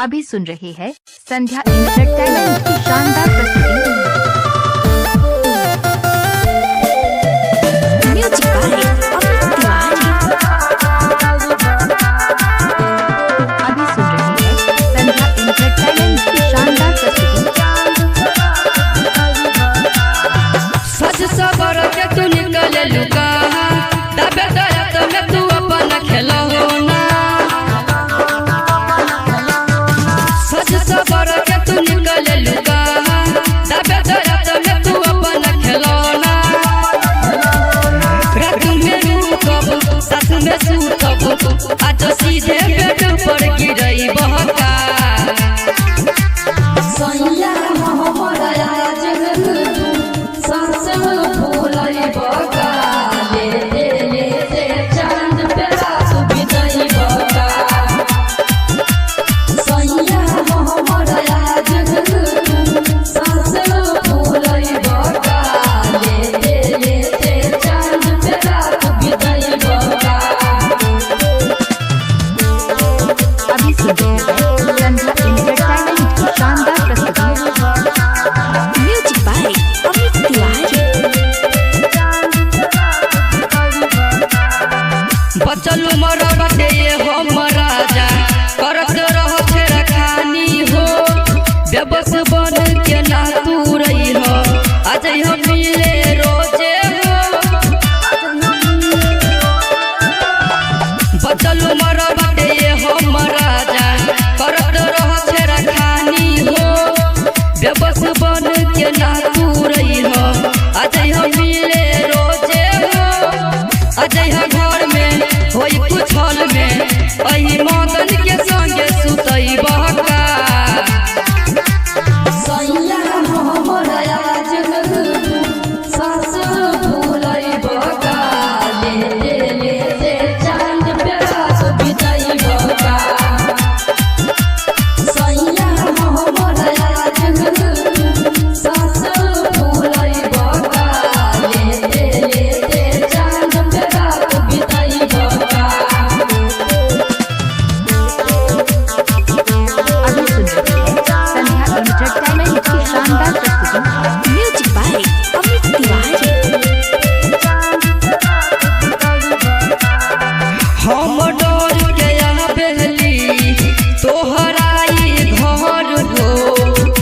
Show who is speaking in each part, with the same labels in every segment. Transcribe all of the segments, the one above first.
Speaker 1: अभी सुन रहे हैं संध्या एंटरटेनमेंट की शानदार प्रस्तुति। Music by Amit Tiwari. अभी सुन रहे हैं संध्या एंटरटेनमेंट की शानदार प्रस्तुति।
Speaker 2: सज सबर के तू निकल लुका दबे दरत में तू अपन खेलौना। सज सबर के तू निकल लुका दबे दरत में तू अपन खेलौना। रात में रूठब साथ में सूतब आज सीधे बेड पर गिरई बहका। सैया मोहम्मद आज सांस फूलई बका ले चांद पे रात बिताई बका। सैया मोहम्मद आज सांस फूलई बका ले चांद पे रात बिताई बका।
Speaker 1: अभी सुन रहे हैं संध्या एंटरटेनमेंट की शानदार प्रस्तुति। Music by Amit Tiwari.
Speaker 2: बचल उमर बाटे ये हम राजा करत रह छेड़ा खानी हो। बेबस बन के ना तू रही हो आज हम मिले रोजे हो। बचल उमर बाटे ये हम राजा करत रह छेड़ा खानी हो। बेबस बन के ना तू रही हो आज हम मिले रोजे हो। आज घर में होई कुछ हल में अही मदन के संगे सुतई बहका। सैया मोहम्मद आज सांस फूलई बहका ले चांद पे रात बिताई बहका। सैया मोहम्मद आज सांस फूलई बहका ले चांद पे रात बिताई बहका।
Speaker 1: अभी सुन रहे हैं संध्या एंटरटेनमेंट की शानदार प्रस्तुति। Music by Amit Tiwari.
Speaker 2: हम डर के यहाँ बेहली तोहराई घर हो।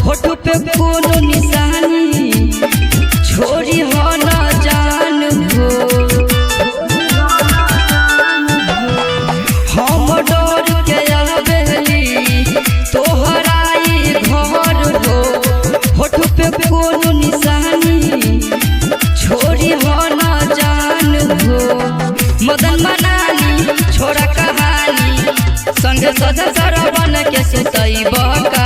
Speaker 2: होठ पे कोनो निशानी छोरी हो न जान हो। हम डर के यहाँ बेहली तोहराई घर हो। होठ पे कोनो निशानी छोरी हो न जान हो। मदन मनाली छोड़ा कहानी संग सजा सरवन के सुतई बका।